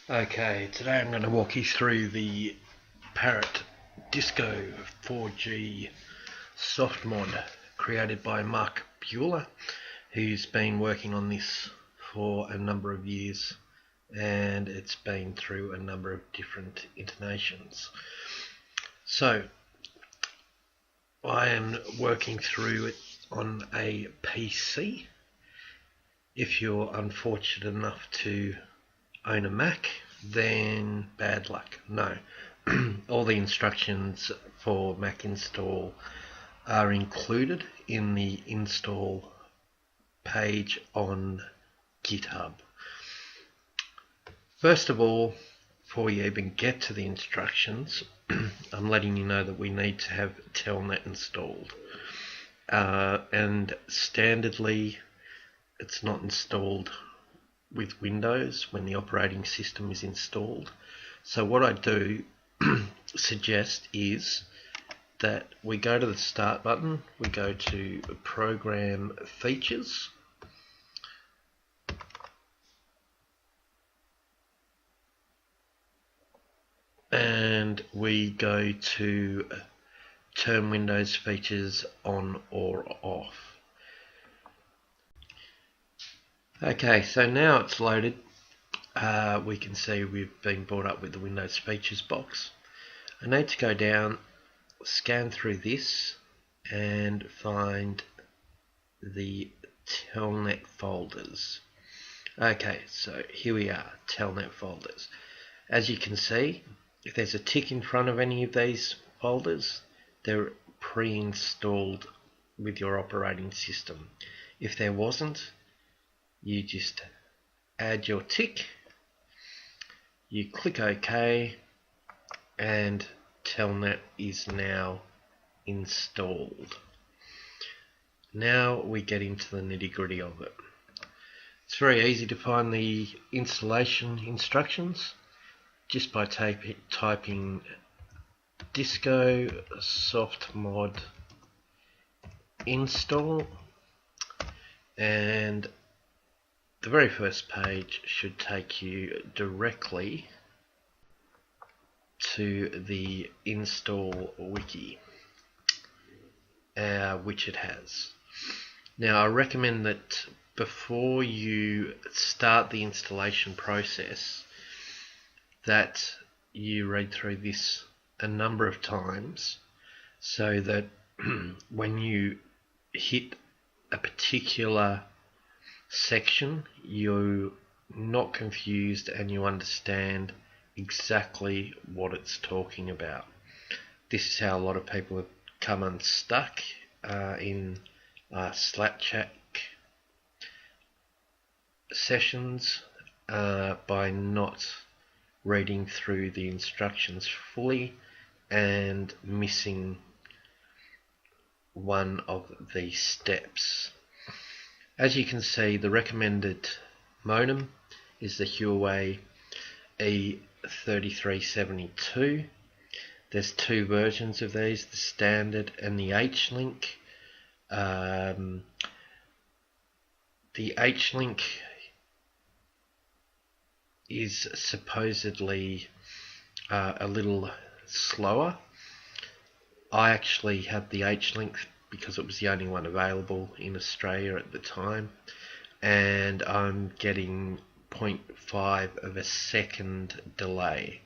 Okay, today I'm going to walk you through the Parrot Disco 4G SoftMod created by Mark Bueller, who's been working on this for a number of years, and it's been through a number of different intonations. So I am working through it on a PC. If you're unfortunate enough to own a Mac, then bad luck. No, all the instructions for Mac install are included in the install page on GitHub. First of all, before we even get to the instructions, I'm letting you know that we need to have Telnet installed, and standardly it's not installed with Windows when the operating system is installed. So what I do suggest is that we go to the Start button, we go to Program Features, and we go to Turn Windows Features on or off. Okay, so now it's loaded. We can see we've been brought up with the Windows Features box. I need to go down, scan through this, and find the Telnet folders. Okay, so here we are, Telnet folders. As you can see, if there's a tick in front of any of these folders, they're pre-installed with your operating system. If there wasn't, you just add your tick, you click OK, and Telnet is now installed. Now we get into the nitty-gritty of it. It's very easy to find the installation instructions just by typing Disco SoftMod install, and the very first page should take you directly to the install wiki, which it has. Now I recommend that before you start the installation process that you read through this a number of times so that when you hit a particular section you're not confused and you understand exactly what it's talking about. This is how a lot of people have come unstuck in Slack sessions by not reading through the instructions fully and missing one of the steps. As you can see, the recommended modem is the Huawei E3372. There's two versions of these, the standard and the H-Link. The H-Link is supposedly a little slower. I actually had the H-Link because it was the only one available in Australia at the time, and I'm getting 0.5 of a second delay,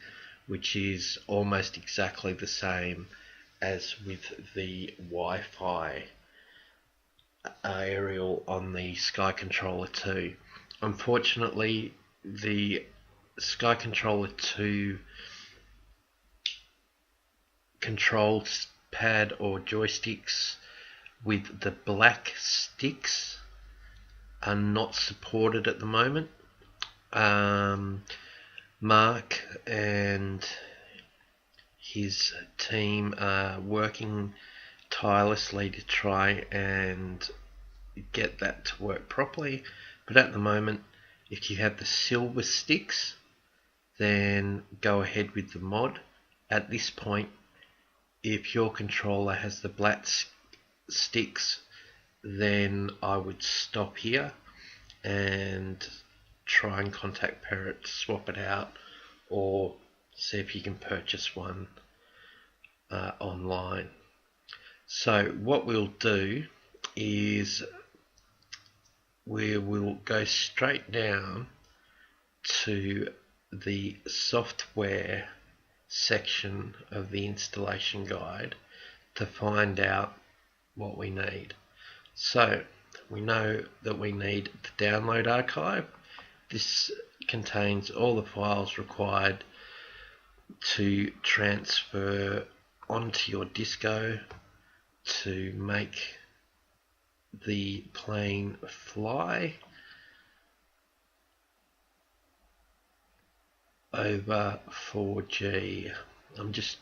which is almost exactly the same as with the Wi-Fi aerial on the Sky Controller 2. Unfortunately, the Sky Controller 2 control pad or joysticks with the black sticks are not supported at the moment. Mark and his team are working tirelessly to try and get that to work properly, but at the moment if you have the silver sticks then go ahead with the mod. At this point, if your controller has the black sticks, then I would stop here and try and contact Parrot to swap it out or see if you can purchase one online. So what we'll do is we will go straight down to the software section of the installation guide to find out what we need. So we know that we need the download archive. This contains all the files required to transfer onto your disco to make the plane fly over 4G. I'm just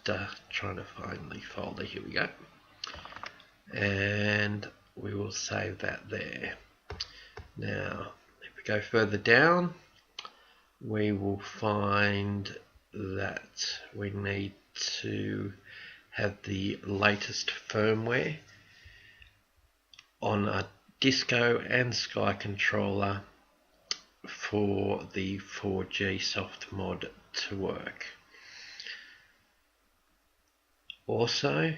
trying to find the folder. Here we go. And we will save that there. Now, if we go further down, we will find that we need to have the latest firmware on a Disco and Sky controller for the 4G SoftMod to work. Also,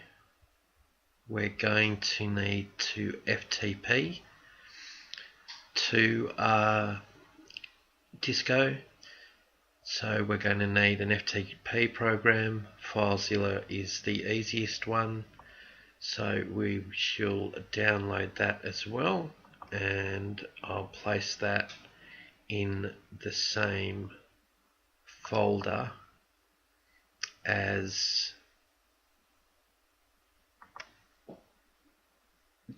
we're going to need to FTP to Disco. So we're going to need an FTP program. FileZilla is the easiest one, so we shall download that as well, and I'll place that in the same folder as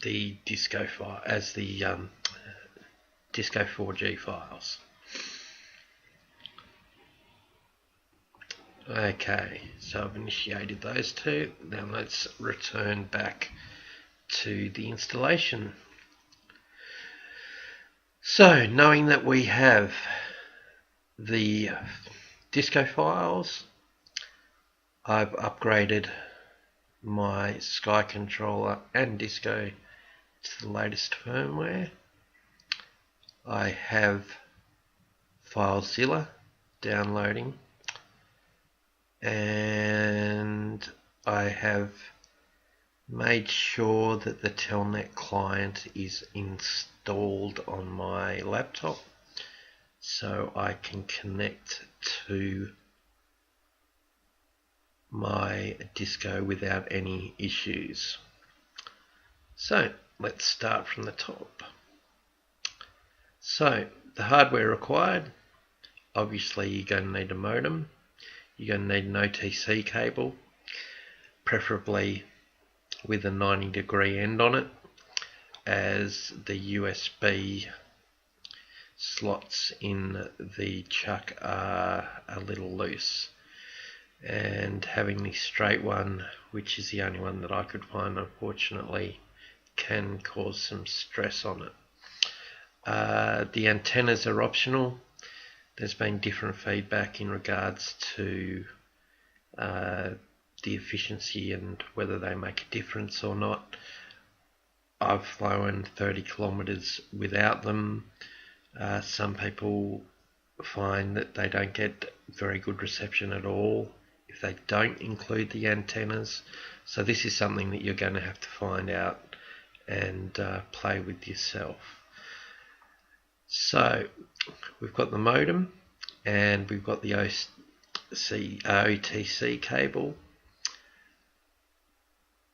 the Disco file, as the Disco 4G files. Okay, so I've initiated those two. Now let's return back to the installation. So, knowing that we have the Disco files, I've upgraded my Sky controller and Disco to the latest firmware. I have FileZilla downloading, and I have made sure that the Telnet client is installed on my laptop so I can connect to my Disco without any issues. So let's start from the top. So the hardware required, obviously you're going to need a modem, you're going to need an OTC cable, preferably with a 90-degree end on it, as the USB slots in the chuck are a little loose, and having the straight one, which is the only one that I could find unfortunately, can cause some stress on it. The antennas are optional. There's been different feedback in regards to the efficiency and whether they make a difference or not. I've flown 30 kilometers without them. Some people find that they don't get very good reception at all if they don't include the antennas. So this is something that you're going to have to find out and play with yourself. So we've got the modem and we've got the OTC cable.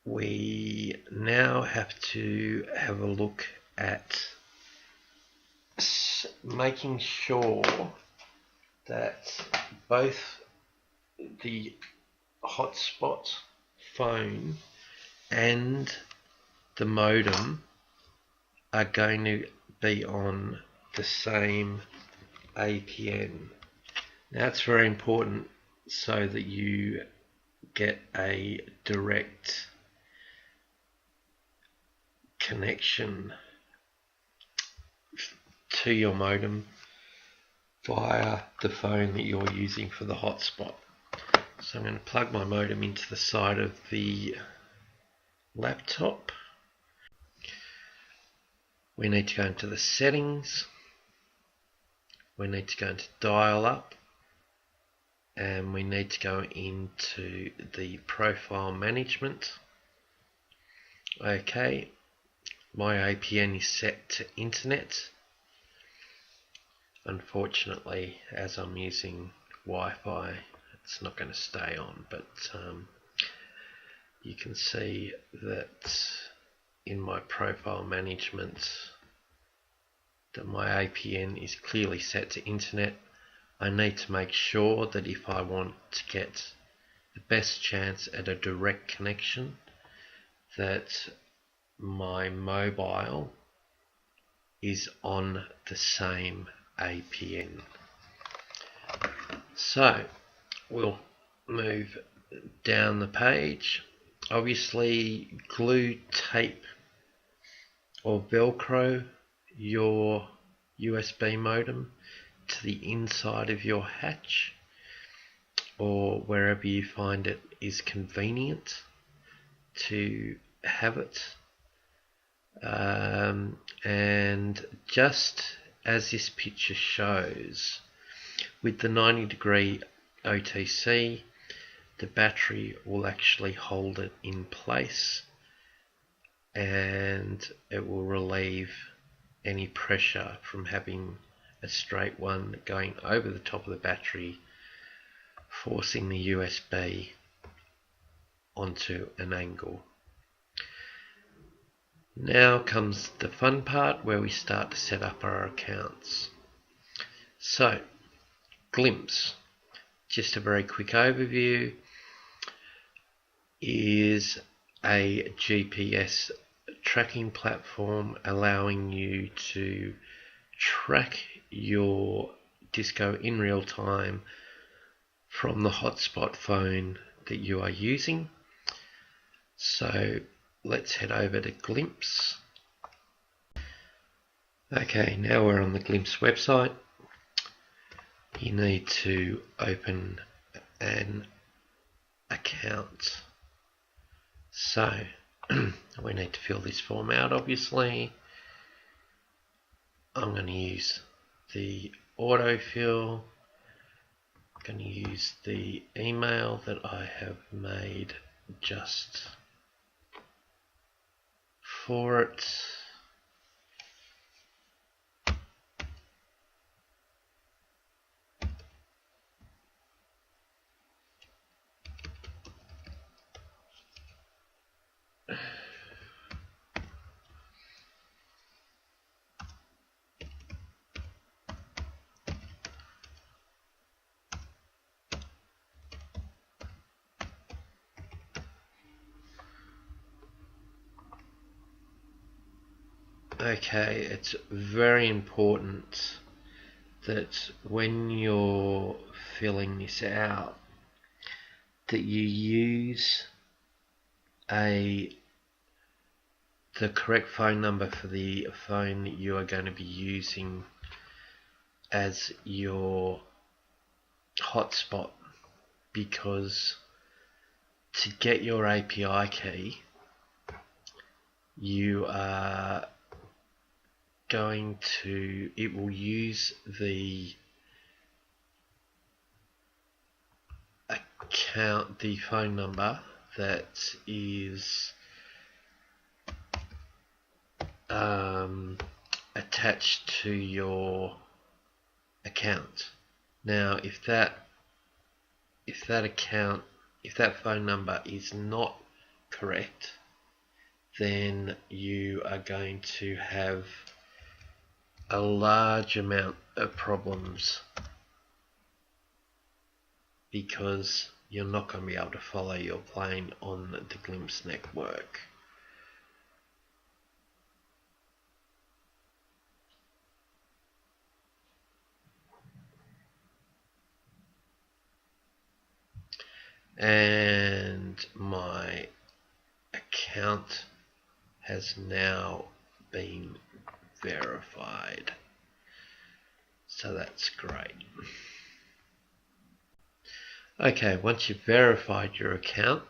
We now have to have a look at making sure that both the Hotspot phone and the modem are going to be on the same APN. Now it's very important so that you get a direct connection to your modem via the phone that you're using for the hotspot. So I'm going to plug my modem into the side of the laptop. We need to go into the settings. We need to go into dial up, and we need to go into the profile management. Okay, my APN is set to internet. Unfortunately, as I'm using Wi-Fi, it's not going to stay on, but you can see that in my profile management that my APN is clearly set to internet. I need to make sure that if I want to get the best chance at a direct connection, that my mobile is on the same APN. So we'll move down the page. Obviously, glue, tape or Velcro your USB modem to the inside of your hatch or wherever you find it is convenient to have it. And just as this picture shows, with the 90-degree OTC, the battery will actually hold it in place and it will relieve any pressure from having a straight one going over the top of the battery, forcing the USB onto an angle. Now comes the fun part where we start to set up our accounts. So, Glimpse, just a very quick overview, is a GPS tracking platform allowing you to track your disco in real time from the Hotspot phone that you are using. So let's head over to Glimpse. Okay, now we're on the Glimpse website. You need to open an account. So we need to fill this form out, obviously. I'm going to use the autofill. I'm going to use the email that I have made just for it. Okay, it's very important that when you're filling this out that you use the correct phone number for the phone that you are going to be using as your hotspot, because to get your API key you are going to, it will use the account, the phone number that is attached to your account. Now if that phone number is not correct, then you are going to have a large amount of problems because you're not going to be able to follow your plane on the Glimpse network. And my account has now been verified, so that's great. Okay, once you've verified your account,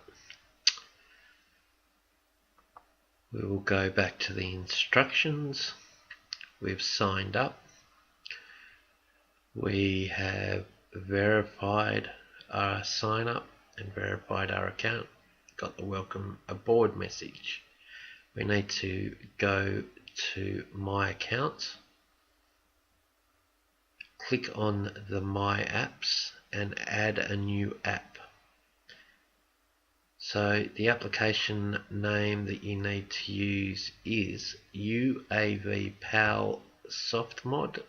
we will go back to the instructions. We've signed up, we have verified our sign up and verified our account, got the welcome aboard message. We need to go to My Account, click on the My Apps and add a new app. So the application name that you need to use is UAV PAL SoftMod.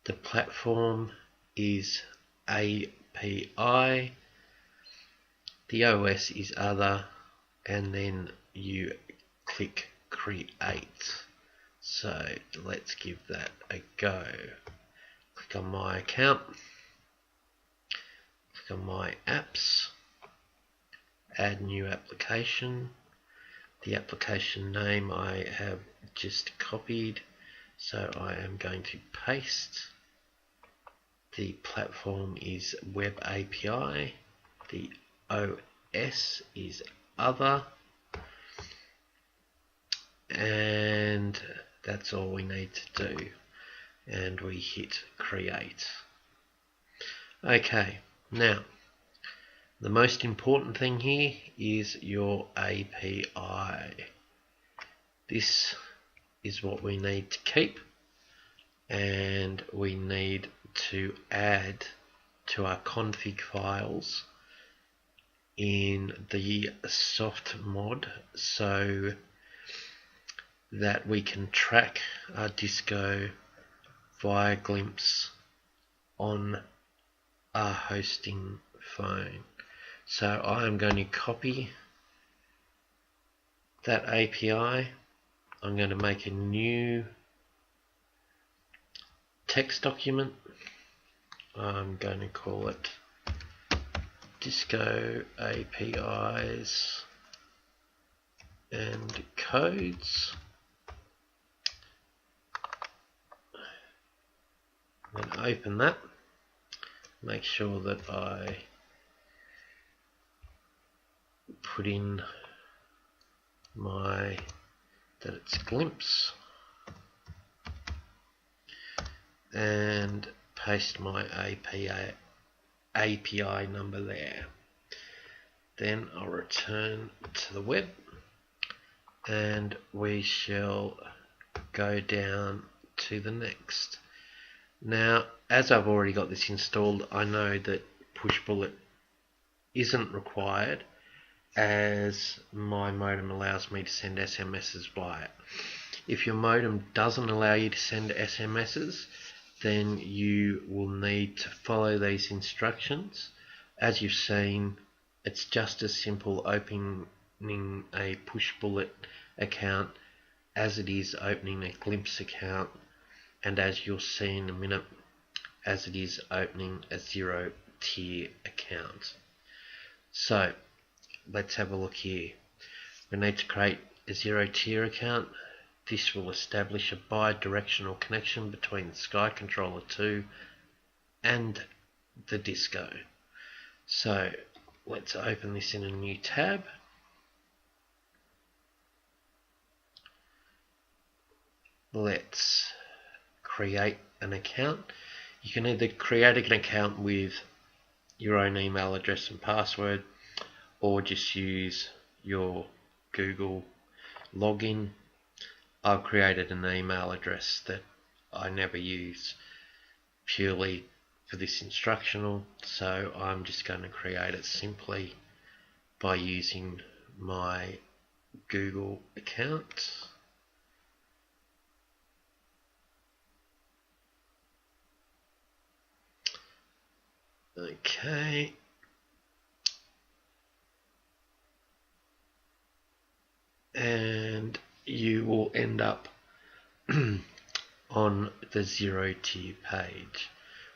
The platform is API. The OS is Other, and then you click Create. So let's give that a go. Click on My Account, click on My Apps, add new application. The application name I have just copied, so I am going to paste. The platform is Web API. The OS is Other. And that's all we need to do. And we hit Create. Okay, now the most important thing here is your API. This is what we need to keep, and we need to add to our config files in the SoftMod so that we can track our disco via glimpse on our hosting phone. So I am going to copy that API. I'm going to make a new text document. I'm going to call it Disco APIs and Codes. Then open that. Make sure that I put in that it's glimpse and paste my API number there. Then I'll return to the web and we shall go down to the next. Now, as I've already got this installed, I know that push-bullet isn't required as my modem allows me to send SMSs via it. If your modem doesn't allow you to send SMSs, then you will need to follow these instructions. As you've seen, it's just as simple opening a push-bullet account as it is opening a glimpse account, and as you'll see in a minute, as it is opening a ZeroTier account. So let's have a look here. We need to create a ZeroTier account. This will establish a bi-directional connection between the Sky Controller 2 and the Disco. So let's open this in a new tab. Let's create an account. You can either create an account with your own email address and password, or just use your Google login. I've created an email address that I never use purely for this instructional, so I'm just going to create it simply by using my Google account. Okay. And you will end up on the ZeroTier page.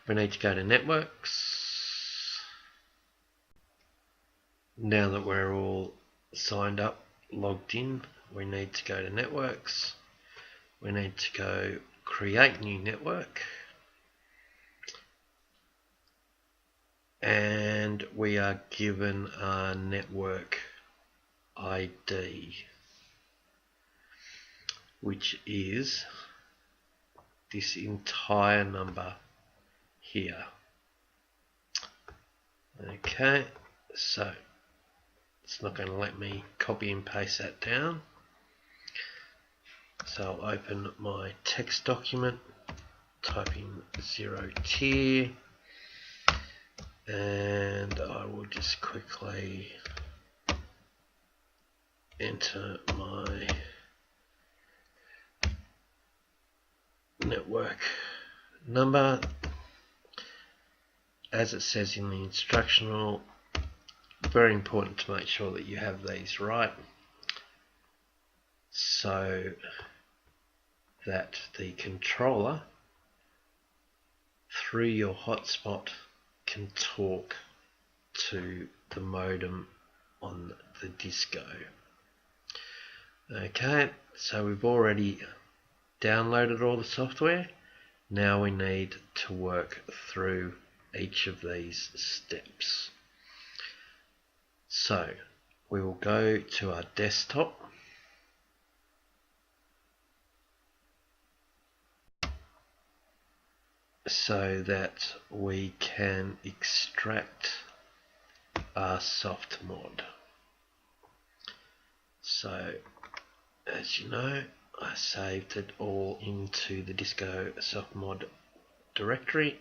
We need to go to Networks. Now that we're all signed up, logged in, we need to go to Networks. We need to go Create New Network. And we are given our network ID, which is this entire number here. Okay, so it's not going to let me copy and paste that down. So I'll open my text document, type in ZeroTier, and I will just quickly enter my network number. As it says in the instructional, very important to make sure that you have these right so that the controller through your hotspot can talk to the modem on the disco. Okay, so we've already downloaded all the software. Now we need to work through each of these steps. So we will go to our desktop, so that we can extract our SoftMod. So as you know, I saved it all into the Disco SoftMod directory.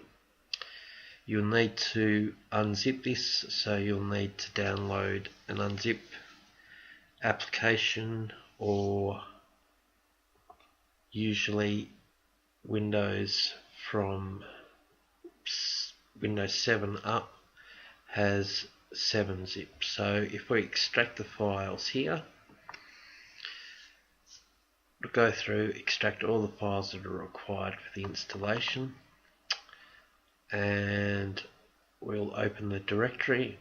You'll need to unzip this, so you'll need to download an unzip application, or usually Windows from Windows 7 up has 7-zip. So if we extract the files here, we'll go through, extract all the files that are required for the installation, and we'll open the directory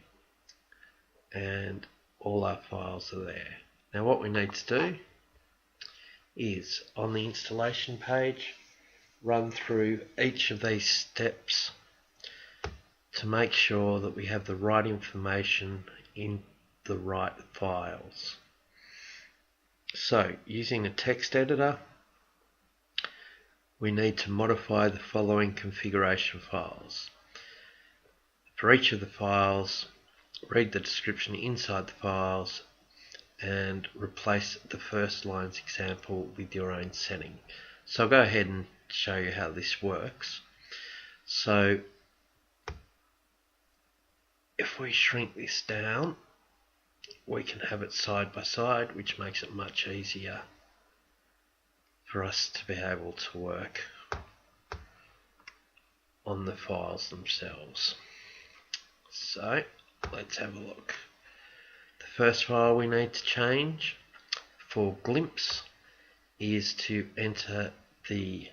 and all our files are there. Now what we need to do is, on the installation page, run through each of these steps to make sure that we have the right information in the right files. So using a text editor, we need to modify the following configuration files. For each of the files, read the description inside the files and replace the first line's example with your own setting. So I'll go ahead and show you how this works. So if we shrink this down, we can have it side by side, which makes it much easier for us to be able to work on the files themselves. So let's have a look. The first file we need to change for Glimpse is to enter the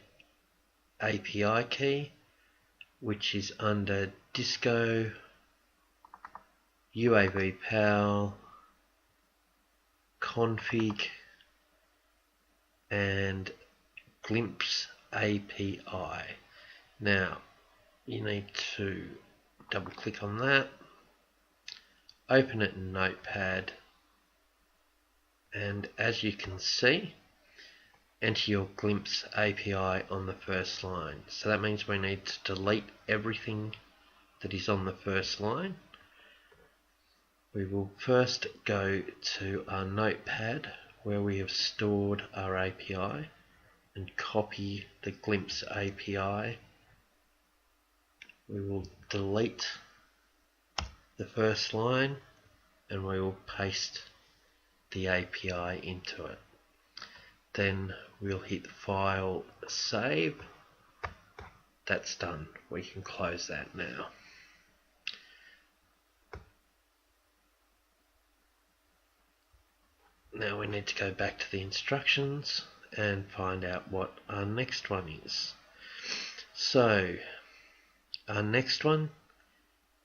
API key, which is under Disco UAV PAL config and Glimpse API. Now you need to double click on that, open it in Notepad, and as you can see, enter your Glimpse API on the first line. So that means we need to delete everything that is on the first line. We will first go to our Notepad where we have stored our API and copy the Glimpse API. We will delete the first line and we will paste the API into it. Then we'll hit File, Save. That's done. We can close that now. Now we need to go back to the instructions and find out what our next one is. So our next one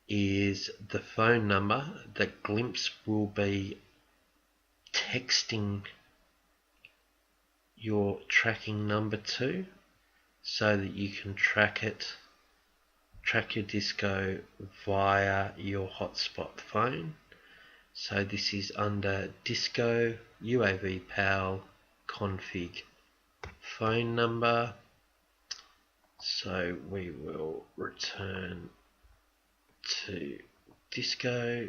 is the phone number that Glimpse will be texting your tracking number to, so that you can track your disco via your hotspot phone. So this is under Disco UAV PAL config phone number. So we will return to Disco.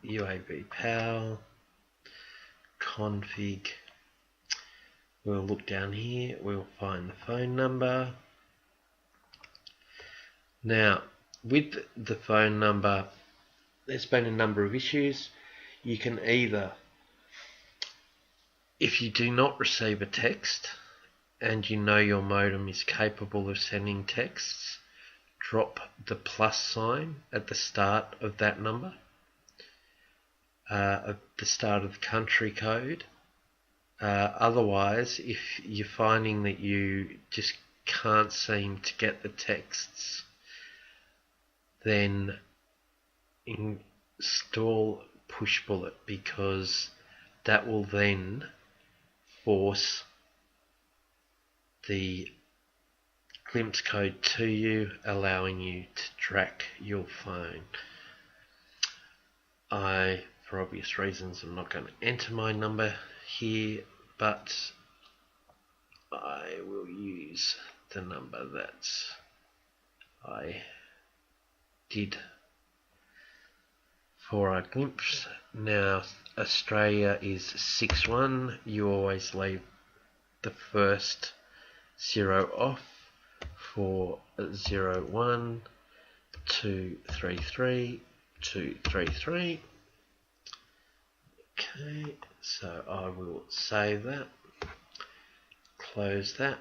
UAV power. Config. We'll look down here. We'll find the phone number. Now, with the phone number, there's been a number of issues. You can either, if you do not receive a text and you know your modem is capable of sending texts, drop the plus sign at the start of that number, at the start of the country code. Otherwise, if you're finding that you just can't seem to get the texts, then install Pushbullet, because that will then force the glimpse code to you, allowing you to track your phone. For obvious reasons, I'm not going to enter my number here, but I will use the number that I did for our glimpse. Now, Australia is 61. You always leave the first 0 off for 01 233 233. Okay, so I will save that, close that.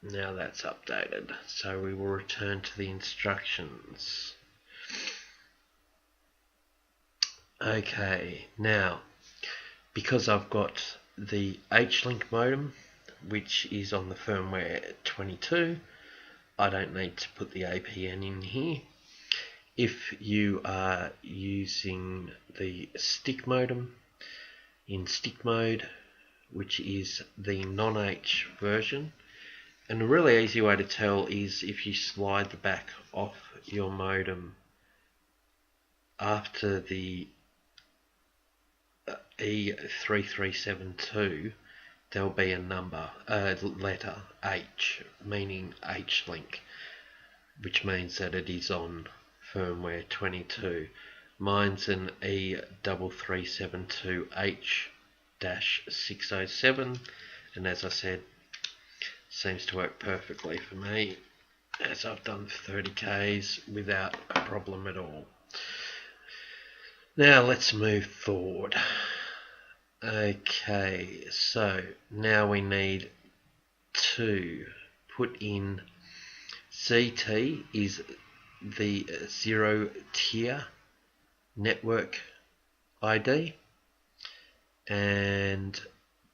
Now that's updated, so we will return to the instructions. Okay, now because I've got the H-Link modem, which is on the firmware 22, I don't need to put the APN in here. If you are using the stick modem in stick mode, which is the non-H version, and a really easy way to tell is if you slide the back off your modem after the E3372, there'll be a number, letter H, meaning H-Link, which means that it is on firmware 22. Mine's an E3372H-607, and as I said, seems to work perfectly for me, as I've done 30 Ks without a problem at all. Now let's move forward. Okay, so now we need to put in ZT is the ZeroTier network ID, and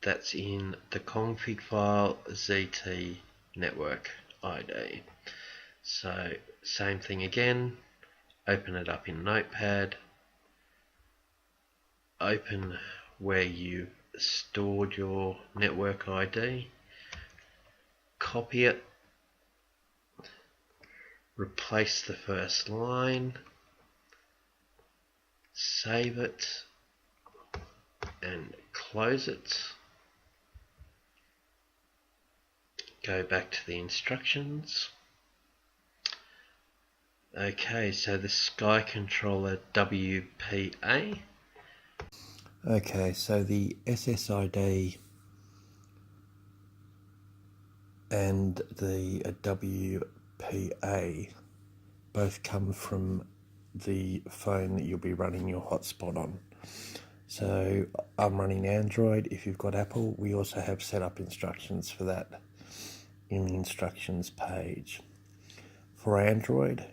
that's in the config file ZT network ID. So same thing again, open it up in Notepad, open where you stored your network ID, copy it, replace the first line, save it and close it. Go back to the instructions. Okay, so the Sky Controller WPA. Okay, so the SSID and the WPA both come from the phone that you'll be running your hotspot on. So I'm running Android. If you've got Apple, we also have setup instructions for that in the instructions page. For Android,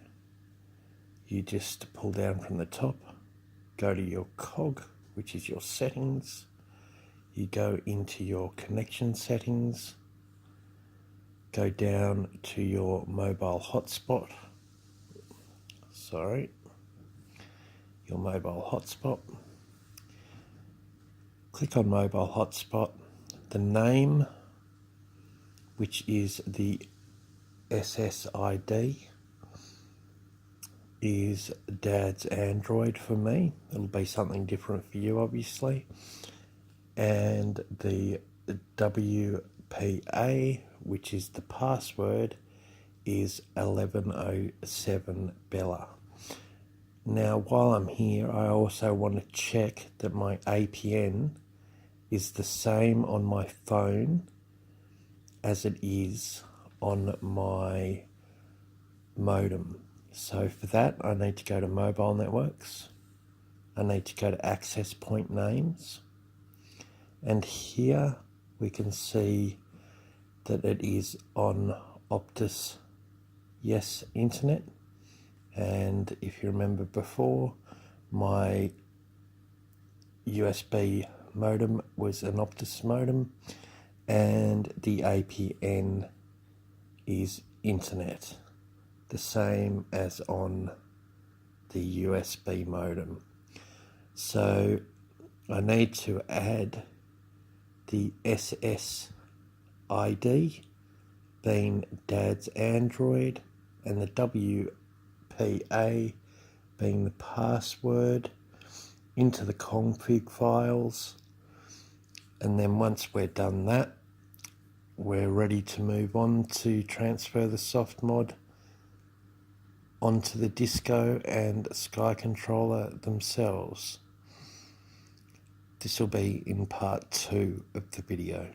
you just pull down from the top, go to your cog, which is your settings. You go into your connection settings, go down to your mobile hotspot. Your mobile hotspot. Click on mobile hotspot. The name, which is the SSID, is Dad's Android for me. It'll be something different for you, obviously. And the WPA WPA, which is the password, is 1107 Bella. Now, while I'm here, I also want to check that my APN is the same on my phone as it is on my modem. So for that, I need to go to mobile networks. I need to go to access point names. And here we can see that it is on Optus Yes Internet. And if you remember before, my USB modem was an Optus modem, and the APN is internet, the same as on the USB modem. So I need to add the SSID, being Dad's Android, and the WPA being the password, into the config files. And then once we're done that, we're ready to move on to transfer the SoftMod onto the Disco and Sky controller themselves. This will be in part 2 of the video.